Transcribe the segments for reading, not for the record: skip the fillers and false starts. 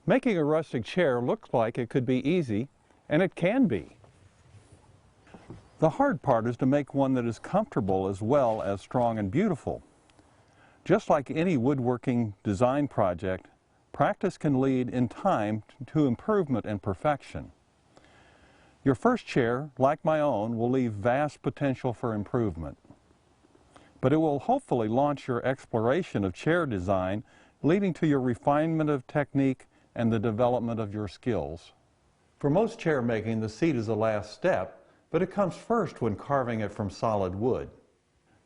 Making a rustic chair looks like it could be easy, and it can be. The hard part is to make one that is comfortable as well as strong and beautiful. Just like any woodworking design project, practice can lead in time to improvement and perfection. Your first chair, like my own, will leave vast potential for improvement. But it will hopefully launch your exploration of chair design, leading to your refinement of technique and the development of your skills. For most chair making, the seat is the last step, but it comes first when carving it from solid wood.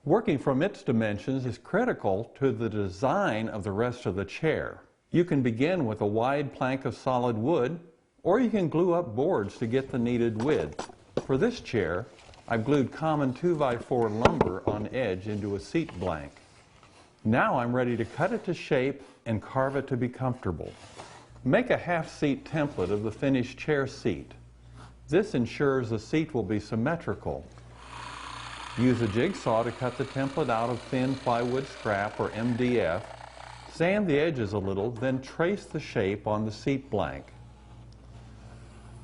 Working from its dimensions is critical to the design of the rest of the chair. You can begin with a wide plank of solid wood, or you can glue up boards to get the needed width. For this chair, I've glued common 2x4 lumber on edge into a seat blank. Now I'm ready to cut it to shape and carve it to be comfortable. Make a half-seat template of the finished chair seat. This ensures the seat will be symmetrical. Use a jigsaw to cut the template out of thin plywood scrap or MDF. Sand the edges a little, then trace the shape on the seat blank.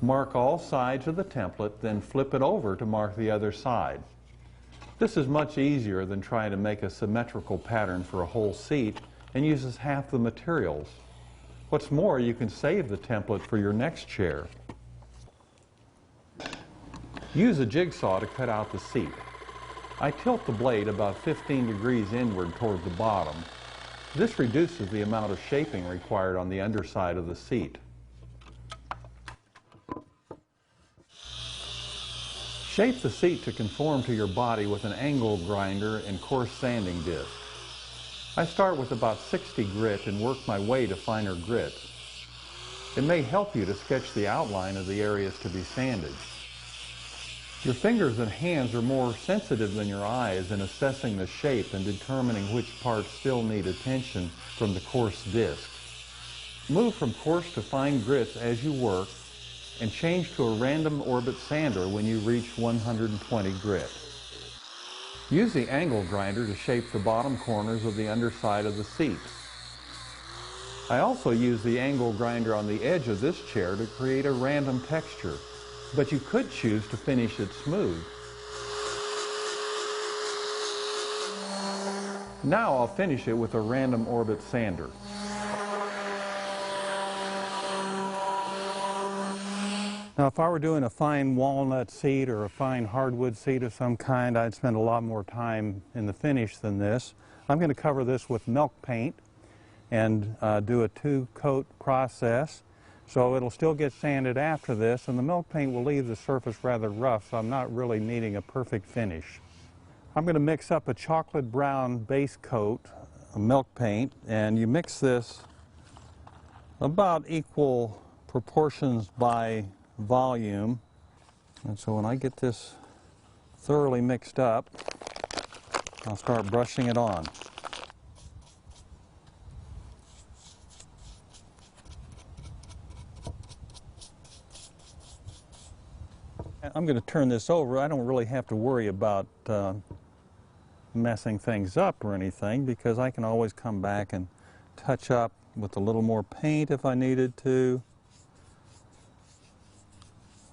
Mark all sides of the template, then flip it over to mark the other side. This is much easier than trying to make a symmetrical pattern for a whole seat and uses half the materials. What's more, you can save the template for your next chair. Use a jigsaw to cut out the seat. I tilt the blade about 15 degrees inward toward the bottom. This reduces the amount of shaping required on the underside of the seat. Shape the seat to conform to your body with an angle grinder and coarse sanding disc. I start with about 60 grit and work my way to finer grits. It may help you to sketch the outline of the areas to be sanded. Your fingers and hands are more sensitive than your eyes in assessing the shape and determining which parts still need attention from the coarse disc. Move from coarse to fine grits as you work and change to a random orbit sander when you reach 120 grit. Use the angle grinder to shape the bottom corners of the underside of the seat. I also use the angle grinder on the edge of this chair to create a random texture, but you could choose to finish it smooth. Now I'll finish it with a random orbit sander. Now, if I were doing a fine walnut seat or a fine hardwood seat of some kind, I'd spend a lot more time in the finish than this. I'm going to cover this with milk paint and do a two-coat process. So it'll still get sanded after this, and the milk paint will leave the surface rather rough, so I'm not really needing a perfect finish. I'm going to mix up a chocolate brown base coat of milk paint, and you mix this about equal proportions by volume. And so when I get this thoroughly mixed up, I'll start brushing it on. I'm going to turn this over. I don't really have to worry about messing things up or anything, because I can always come back and touch up with a little more paint if I needed to.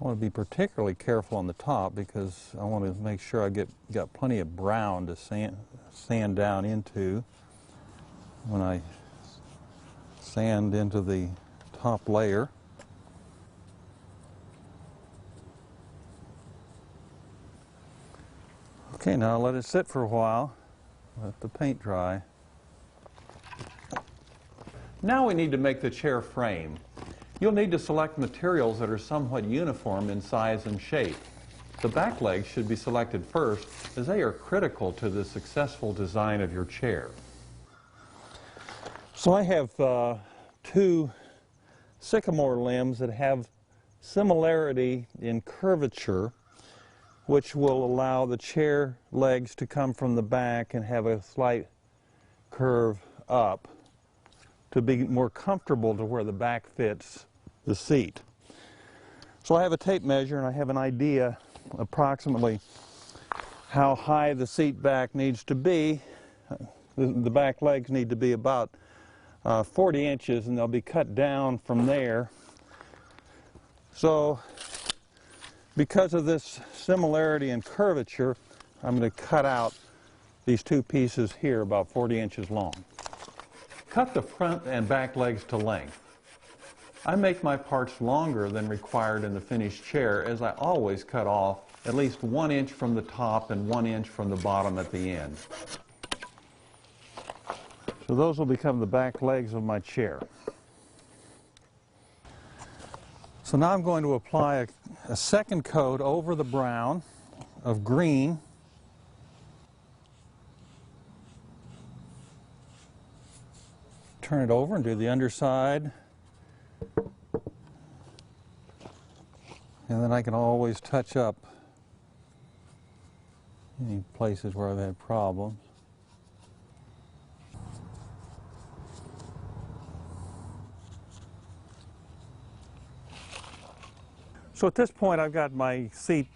I want to be particularly careful on the top because I want to make sure I got plenty of brown to sand down into when I sand into the top layer. Okay, now let it sit for a while, let the paint dry. Now we need to make the chair frame. You'll need to select materials that are somewhat uniform in size and shape. The back legs should be selected first, as they are critical to the successful design of your chair. So I have two sycamore limbs that have similarity in curvature, which will allow the chair legs to come from the back and have a slight curve up to be more comfortable to where the back fits the seat. So I have a tape measure and I have an idea approximately how high the seat back needs to be. The back legs need to be about 40 inches, and they'll be cut down from there. So because of this similarity in curvature, I'm going to cut out these two pieces here about 40 inches long. Cut the front and back legs to length. I make my parts longer than required in the finished chair, as I always cut off at least 1 inch from the top and 1 inch from the bottom at the end. So those will become the back legs of my chair. So now I'm going to apply a second coat over the brown of green. Turn it over and do the underside. And then I can always touch up any places where I've had problems. So at this point I've got my seat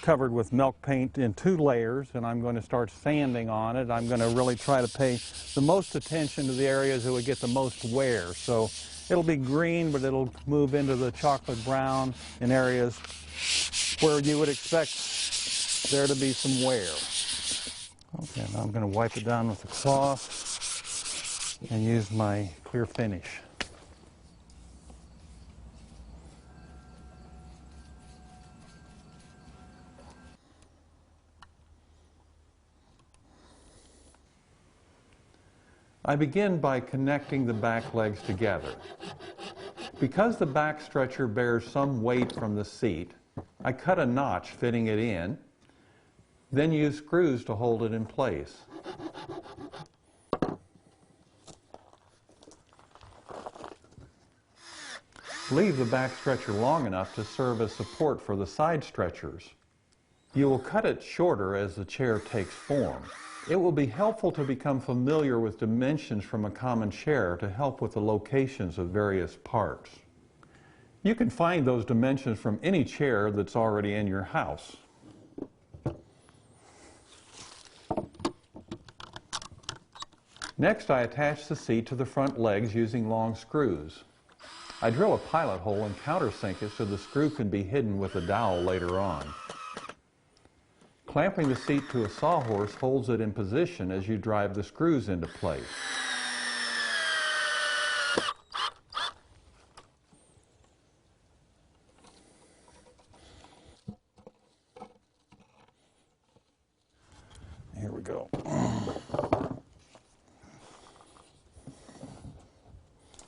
covered with milk paint in 2 layers, and I'm going to start sanding on it. I'm going to really try to pay the most attention to the areas that would get the most wear. So it'll be green, but it'll move into the chocolate brown in areas where you would expect there to be some wear. Okay, now I'm going to wipe it down with a cloth and use my clear finish. I begin by connecting the back legs together. Because the back stretcher bears some weight from the seat, I cut a notch fitting it in, then use screws to hold it in place. Leave the back stretcher long enough to serve as support for the side stretchers. You will cut it shorter as the chair takes form. It will be helpful to become familiar with dimensions from a common chair to help with the locations of various parts. You can find those dimensions from any chair that's already in your house. Next, I attach the seat to the front legs using long screws. I drill a pilot hole and countersink it so the screw can be hidden with a dowel later on. Clamping the seat to a sawhorse holds it in position as you drive the screws into place. Here we go.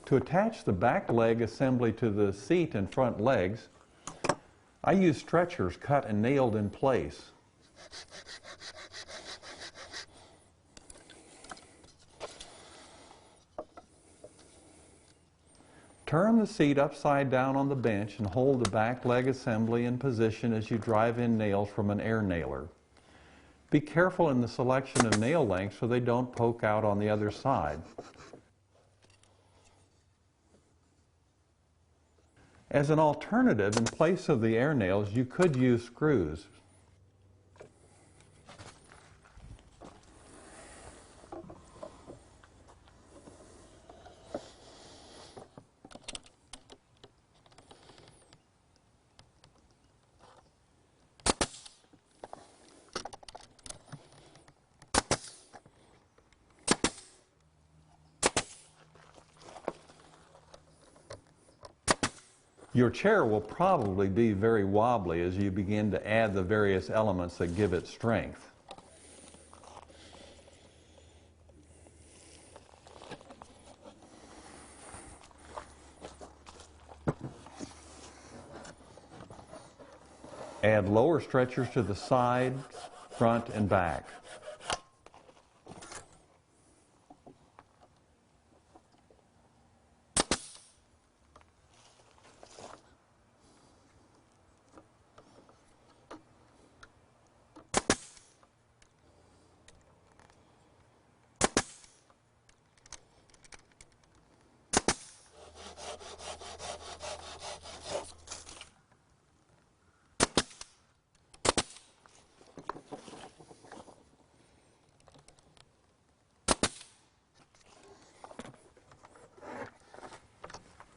To attach the back leg assembly to the seat and front legs, I use stretchers cut and nailed in place. Turn the seat upside down on the bench and hold the back leg assembly in position as you drive in nails from an air nailer. Be careful in the selection of nail lengths so they don't poke out on the other side. As an alternative, in place of the air nails, you could use screws. Your chair will probably be very wobbly as you begin to add the various elements that give it strength. Add lower stretchers to the side, front, and back.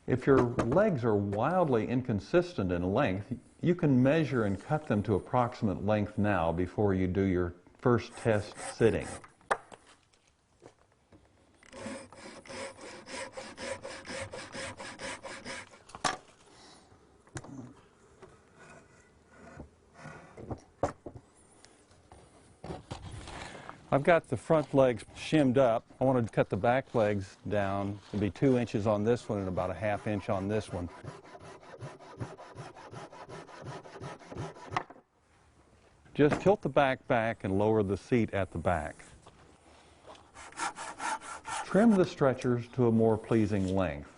If your legs are wildly inconsistent in length, you can measure and cut them to approximate length now before you do your first test sitting. I've got the front legs shimmed up. I want to cut the back legs down. It'll be 2 inches on this one and about a ½ inch on this one. Just tilt the back and lower the seat at the back. Trim the stretchers to a more pleasing length.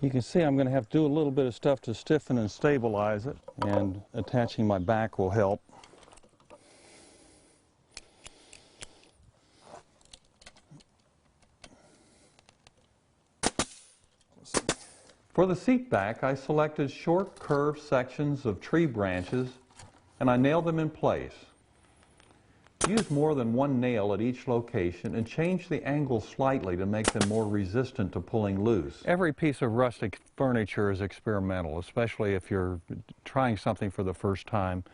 You can see I'm going to have to do a little bit of stuff to stiffen and stabilize it, and attaching my back will help. For the seat back, I selected short curved sections of tree branches and I nailed them in place. Use more than one nail at each location and change the angle slightly to make them more resistant to pulling loose. Every piece of rustic furniture is experimental, especially if you're trying something for the first time.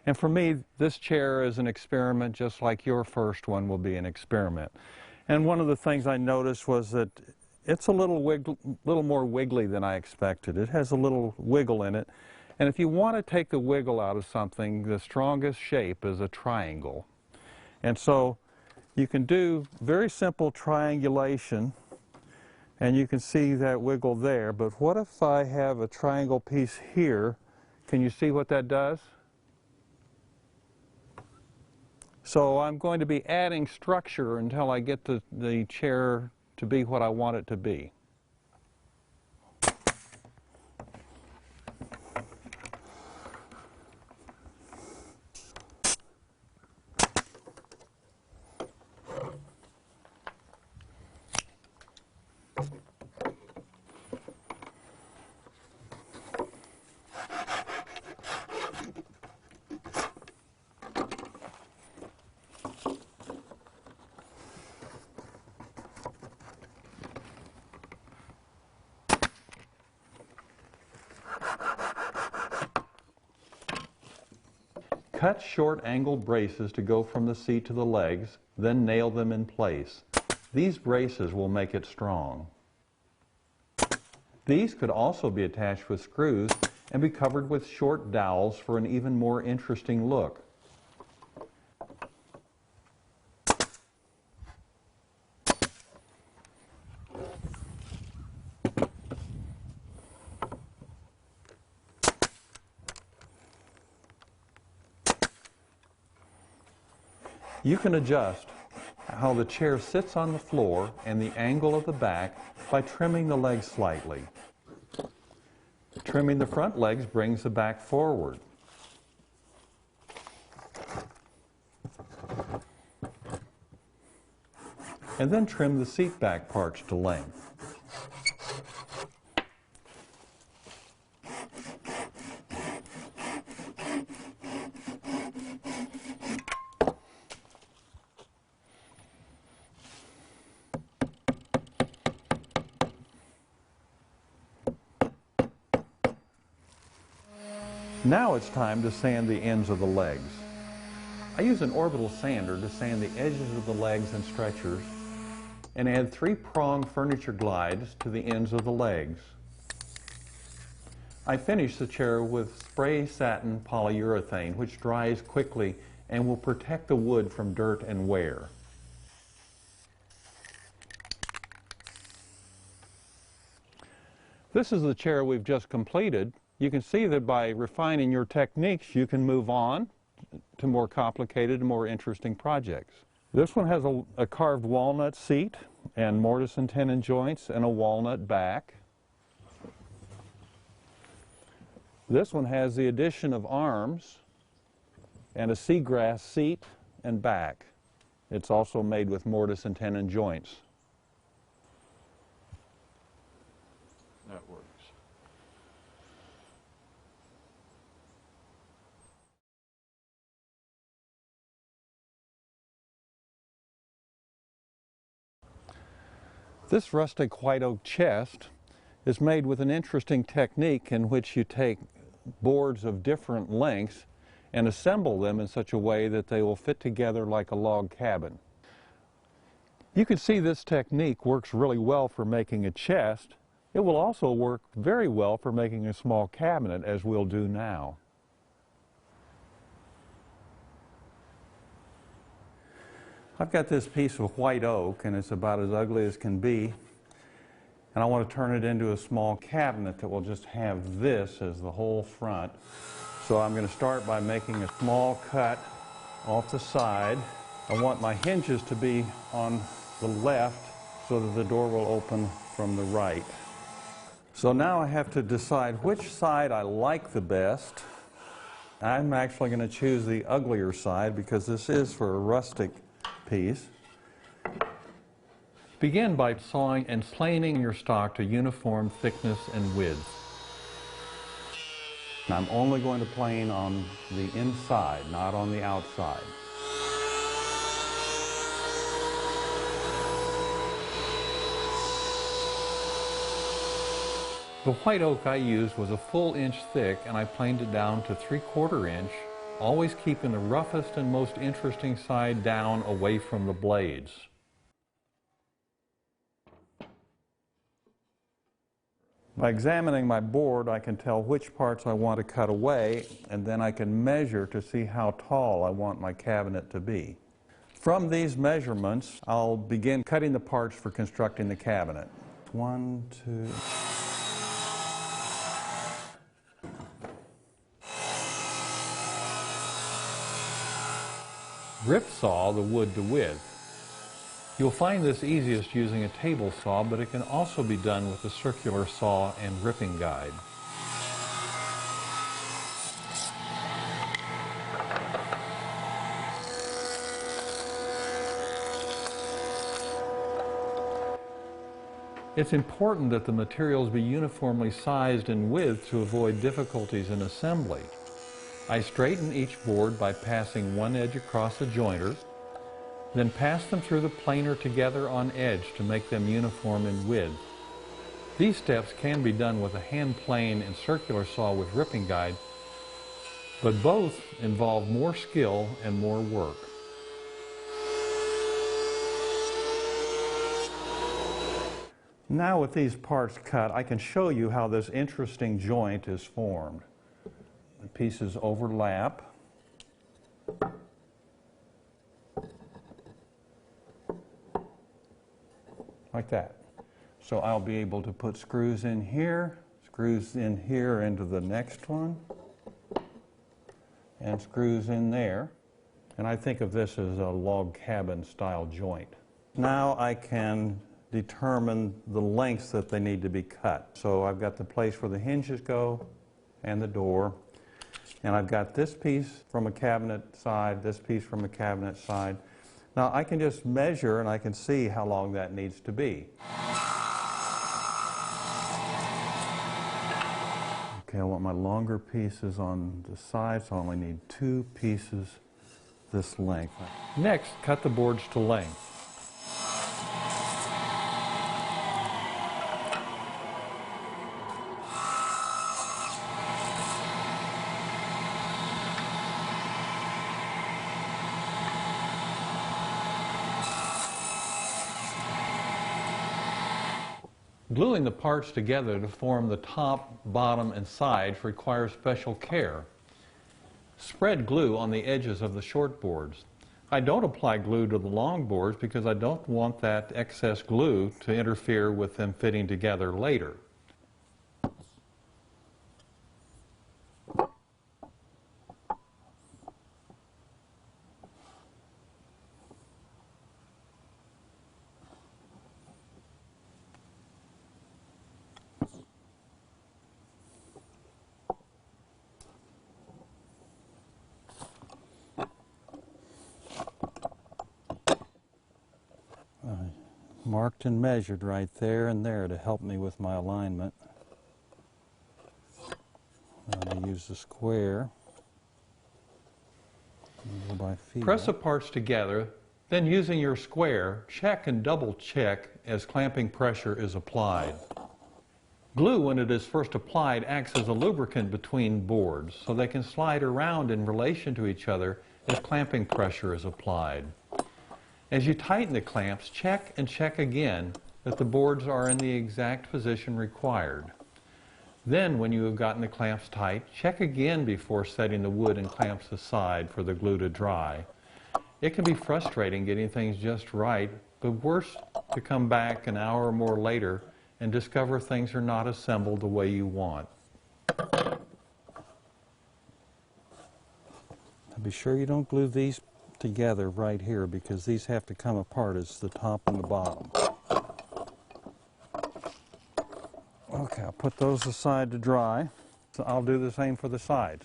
And for me, this chair is an experiment just like your first one will be an experiment. And one of the things I noticed was that it's a little more wiggly than I expected. It has a little wiggle in it. And if you want to take the wiggle out of something, the strongest shape is a triangle. And so you can do very simple triangulation, and you can see that wiggle there. But what if I have a triangle piece here? Can you see what that does? So I'm going to be adding structure until I get the chair to be what I want it to be. Cut short angled braces to go from the seat to the legs, then nail them in place. These braces will make it strong. These could also be attached with screws and be covered with short dowels for an even more interesting look. You can adjust how the chair sits on the floor and the angle of the back by trimming the legs slightly. Trimming the front legs brings the back forward. And then trim the seat back parts to length. Now it's time to sand the ends of the legs. I use an orbital sander to sand the edges of the legs and stretchers and add 3-prong furniture glides to the ends of the legs. I finish the chair with spray satin polyurethane, which dries quickly and will protect the wood from dirt and wear. This is the chair we've just completed. You can see that by refining your techniques, you can move on to more complicated and more interesting projects. This one has a carved walnut seat and mortise and tenon joints and a walnut back. This one has the addition of arms and a seagrass seat and back. It's also made with mortise and tenon joints. That works. This rustic white oak chest is made with an interesting technique in which you take boards of different lengths and assemble them in such a way that they will fit together like a log cabin. You can see this technique works really well for making a chest. It will also work very well for making a small cabinet, as we'll do now. I've got this piece of white oak, and it's about as ugly as can be. And I want to turn it into a small cabinet that will just have this as the whole front. So I'm going to start by making a small cut off the side. I want my hinges to be on the left so that the door will open from the right. So now I have to decide which side I like the best. I'm actually going to choose the uglier side because this is for a rustic piece. Begin by sawing and planing your stock to uniform thickness and width. I'm only going to plane on the inside, not on the outside. The white oak I used was a full inch thick, and I planed it down to 3/4 inch, always keeping the roughest and most interesting side down away from the blades. By examining my board, I can tell which parts I want to cut away, and then I can measure to see how tall I want my cabinet to be. From these measurements, I'll begin cutting the parts for constructing the cabinet. 1, 2... Rip saw the wood to width. You'll find this easiest using a table saw, but it can also be done with a circular saw and ripping guide. It's important that the materials be uniformly sized in width to avoid difficulties in assembly. I straighten each board by passing one edge across the jointer, then pass them through the planer together on edge to make them uniform in width. These steps can be done with a hand plane and circular saw with ripping guide, but both involve more skill and more work. Now with these parts cut, I can show you how this interesting joint is formed. The pieces overlap. Like that. So I'll be able to put screws in here into the next one, and screws in there. And I think of this as a log cabin style joint. Now I can determine the lengths that they need to be cut. So I've got the place where the hinges go and the door. And I've got this piece from a cabinet side, this piece from a cabinet side. Now I can just measure and I can see how long that needs to be. Okay, I want my longer pieces on the side, so I only need 2 pieces this length. Next, cut the boards to length. Gluing the parts together to form the top, bottom, and sides requires special care. Spread glue on the edges of the short boards. I don't apply glue to the long boards because I don't want that excess glue to interfere with them fitting together later. Marked and measured right there and there to help me with my alignment. I'm going to use the square. Go by feet. Press the parts together, Then using your square, check and double check as clamping pressure is applied. Glue, when it is first applied, acts as a lubricant between boards, so they can slide around in relation to each other as clamping pressure is applied. As you tighten the clamps, check and check again that the boards are in the exact position required. Then, when you have gotten the clamps tight, check again before setting the wood and clamps aside for the glue to dry. It can be frustrating getting things just right, but worse to come back an hour or more later and discover things are not assembled the way you want. Now be sure you don't glue these together right here, because these have to come apart as the top and the bottom. Okay, I'll put those aside to dry. So I'll do the same for the sides.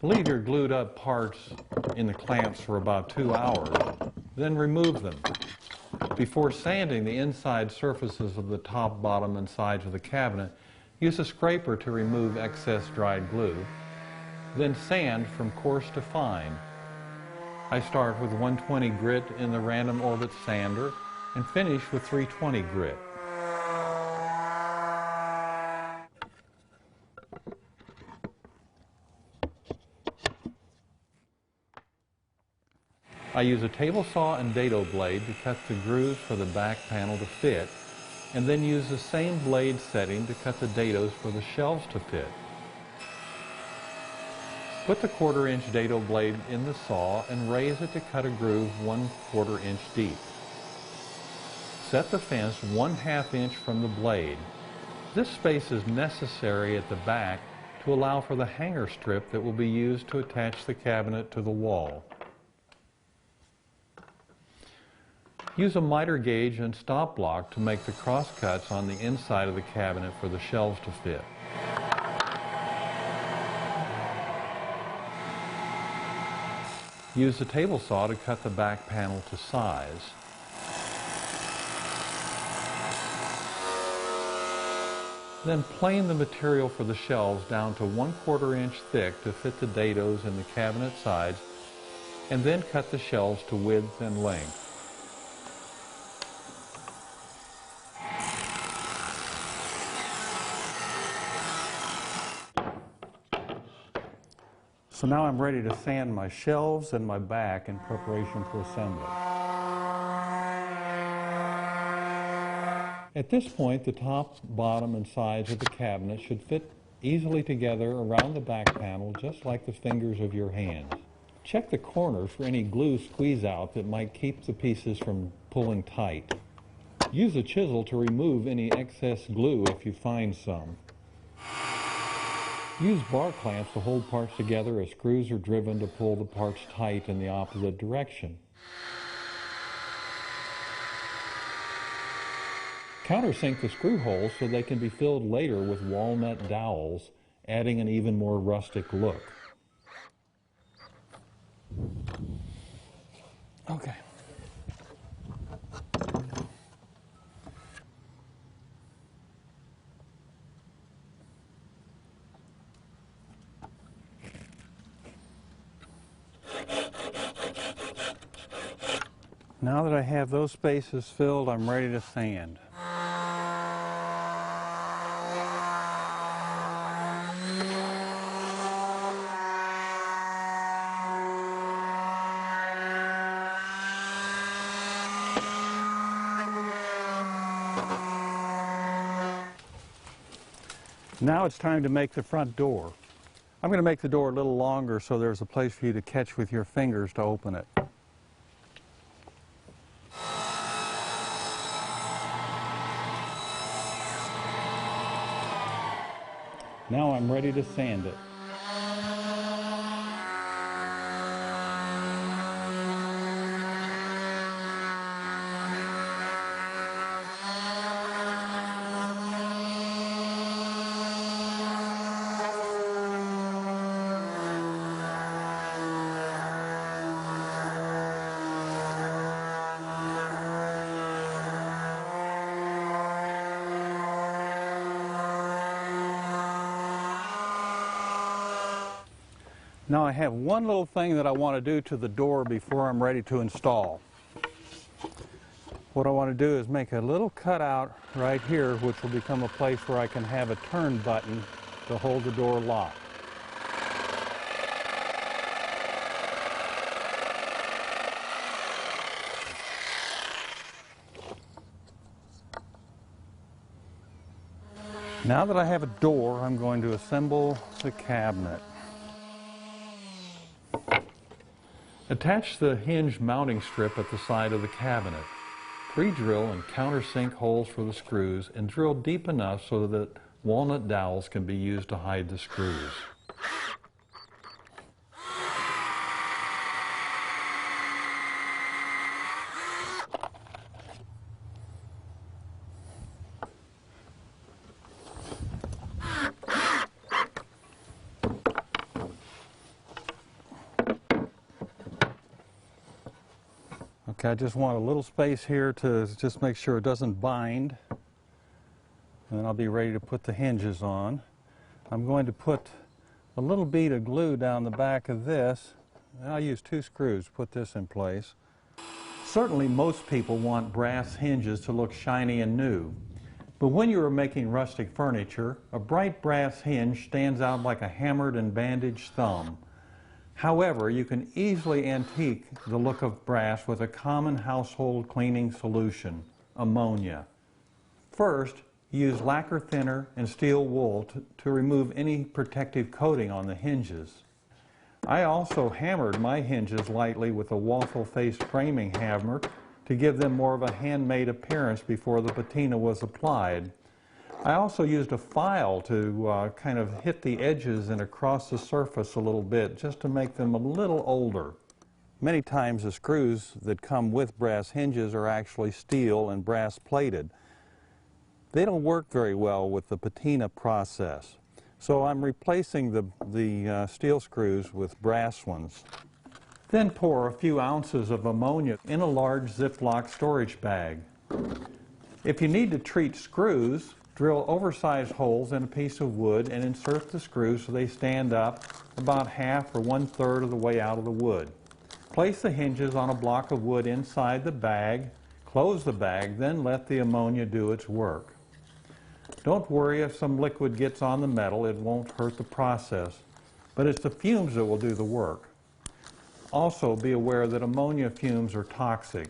Leave your glued up parts in the clamps for about 2 hours, then remove them. Before sanding the inside surfaces of the top, bottom, and sides of the cabinet, use a scraper to remove excess dried glue. Then sand from coarse to fine. I start with 120 grit in the random orbit sander and finish with 320 grit. I use a table saw and dado blade to cut the grooves for the back panel to fit, and then use the same blade setting to cut the dados for the shelves to fit. Put the 1/4 inch dado blade in the saw and raise it to cut a groove 1/4 inch deep. Set the fence 1/2 inch from the blade. This space is necessary at the back to allow for the hanger strip that will be used to attach the cabinet to the wall. Use a miter gauge and stop block to make the cross cuts on the inside of the cabinet for the shelves to fit. Use the table saw to cut the back panel to size. Then plane the material for the shelves down to 1/4 inch thick to fit the dados in the cabinet sides, and then cut the shelves to width and length. So now I'm ready to sand my shelves and my back in preparation for assembly. At this point, the top, bottom, and sides of the cabinet should fit easily together around the back panel, just like the fingers of your hands. Check the corners for any glue squeeze out that might keep the pieces from pulling tight. Use a chisel to remove any excess glue if you find some. Use bar clamps to hold parts together as screws are driven to pull the parts tight in the opposite direction. Countersink the screw holes so they can be filled later with walnut dowels, adding an even more rustic look. Okay. Now that I have those spaces filled, I'm ready to sand. Now it's time to make the front door. I'm going to make the door a little longer so there's a place for you to catch with your fingers to open it. Now I'm ready to sand it. Now I have one little thing that I want to do to the door before I'm ready to install. What I want to do is make a little cutout right here, which will become a place where I can have a turn button to hold the door locked. Now that I have a door, I'm going to assemble the cabinet. Attach the hinge mounting strip at the side of the cabinet. Pre-drill and countersink holes for the screws and drill deep enough so that walnut dowels can be used to hide the screws. Okay, I just want a little space here to just make sure it doesn't bind. And then I'll be ready to put the hinges on. I'm going to put a little bead of glue down the back of this. I'll use 2 screws to put this in place. Certainly most people want brass hinges to look shiny and new. But when you are making rustic furniture, a bright brass hinge stands out like a hammered and bandaged thumb. However, you can easily antique the look of brass with a common household cleaning solution, ammonia. First, use lacquer thinner and steel wool to remove any protective coating on the hinges. I also hammered my hinges lightly with a waffle-faced framing hammer to give them more of a handmade appearance before the patina was applied. I also used a file to kind of hit the edges and across the surface a little bit just to make them a little older. Many times the screws that come with brass hinges are actually steel and brass plated. They don't work very well with the patina process. So I'm replacing the steel screws with brass ones. Then pour a few ounces of ammonia in a large Ziploc storage bag. If you need to treat screws, drill oversized holes in a piece of wood and insert the screws so they stand up about half or 1/3 of the way out of the wood. Place the hinges on a block of wood inside the bag, close the bag, then let the ammonia do its work. Don't worry if some liquid gets on the metal, it won't hurt the process, but it's the fumes that will do the work. Also be aware that ammonia fumes are toxic.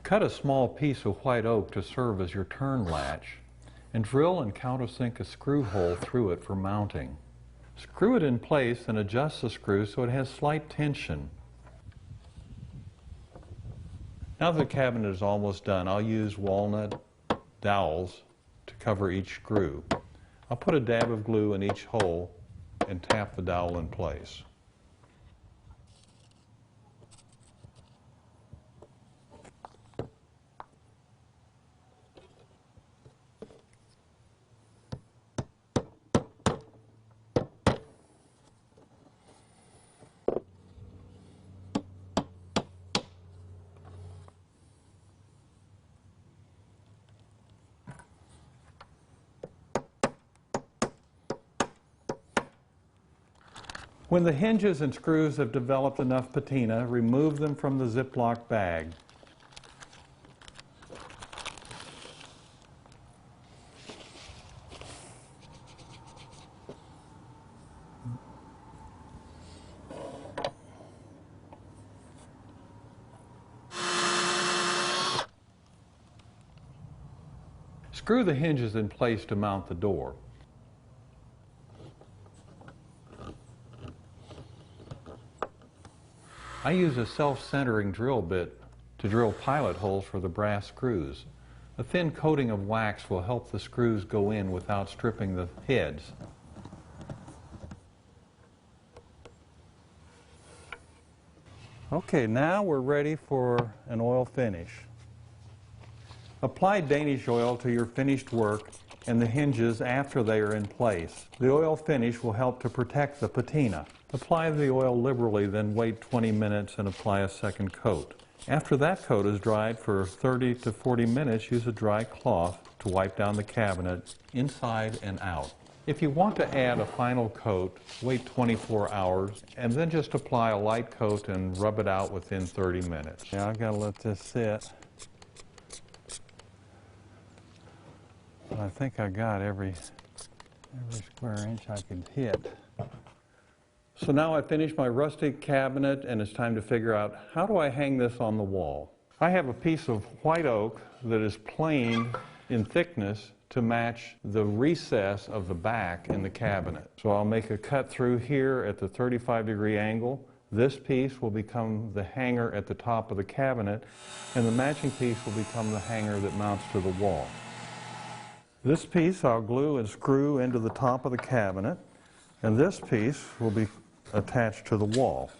Cut a small piece of white oak to serve as your turn latch and drill and countersink a screw hole through it for mounting. Screw it in place and adjust the screw so it has slight tension. Now that the cabinet is almost done, I'll use walnut dowels to cover each screw. I'll put a dab of glue in each hole and tap the dowel in place. When the hinges and screws have developed enough patina, remove them from the Ziploc bag. Screw the hinges in place to mount the door. I use a self-centering drill bit to drill pilot holes for the brass screws. A thin coating of wax will help the screws go in without stripping the heads. Okay, now we're ready for an oil finish. Apply Danish oil to your finished work and the hinges after they are in place. The oil finish will help to protect the patina. Apply the oil liberally, then wait 20 minutes and apply a second coat. After that coat is dried for 30 to 40 minutes, use a dry cloth to wipe down the cabinet inside and out. If you want to add a final coat, wait 24 hours and then just apply a light coat and rub it out within 30 minutes. Yeah, I've got to let this sit. I think I got every square inch I could hit. So now I've finished my rustic cabinet and it's time to figure out, how do I hang this on the wall? I have a piece of white oak that is planed in thickness to match the recess of the back in the cabinet. So I'll make a cut through here at the 35-degree angle. This piece will become the hanger at the top of the cabinet, and the matching piece will become the hanger that mounts to the wall. This piece I'll glue and screw into the top of the cabinet, and this piece will be attached to the wall.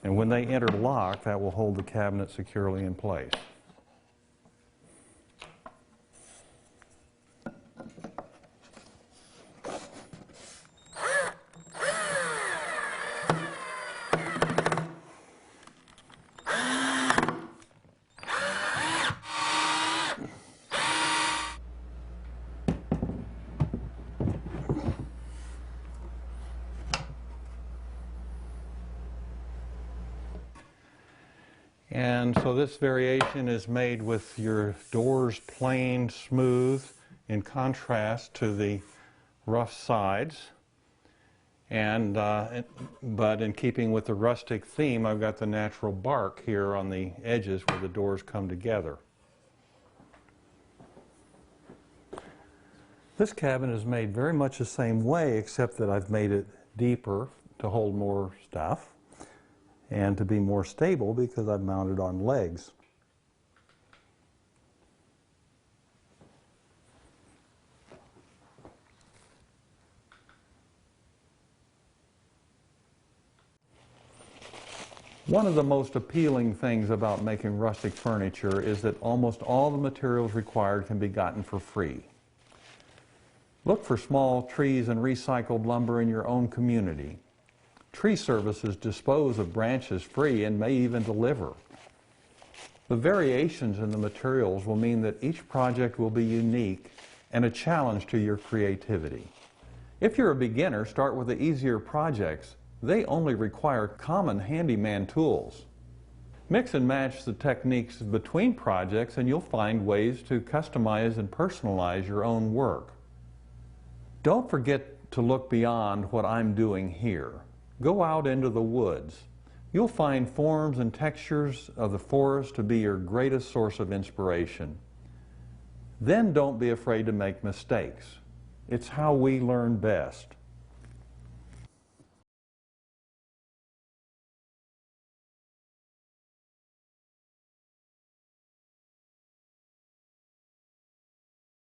And when they interlock, that will hold the cabinet securely in place. And so this variation is made with your doors planed smooth in contrast to the rough sides. And, but in keeping with the rustic theme, I've got the natural bark here on the edges where the doors come together. This cabinet is made very much the same way, except that I've made it deeper to hold more stuff, and to be more stable because I've mounted on legs. One of the most appealing things about making rustic furniture is that almost all the materials required can be gotten for free. Look for small trees and recycled lumber in your own community. Tree services dispose of branches free and may even deliver. The variations in the materials will mean that each project will be unique and a challenge to your creativity. If you're a beginner, start with the easier projects. They only require common handyman tools. Mix and match the techniques between projects and you'll find ways to customize and personalize your own work. Don't forget to look beyond what I'm doing here. Go out into the woods. You'll find forms and textures of the forest to be your greatest source of inspiration. Then don't be afraid to make mistakes. It's how we learn best.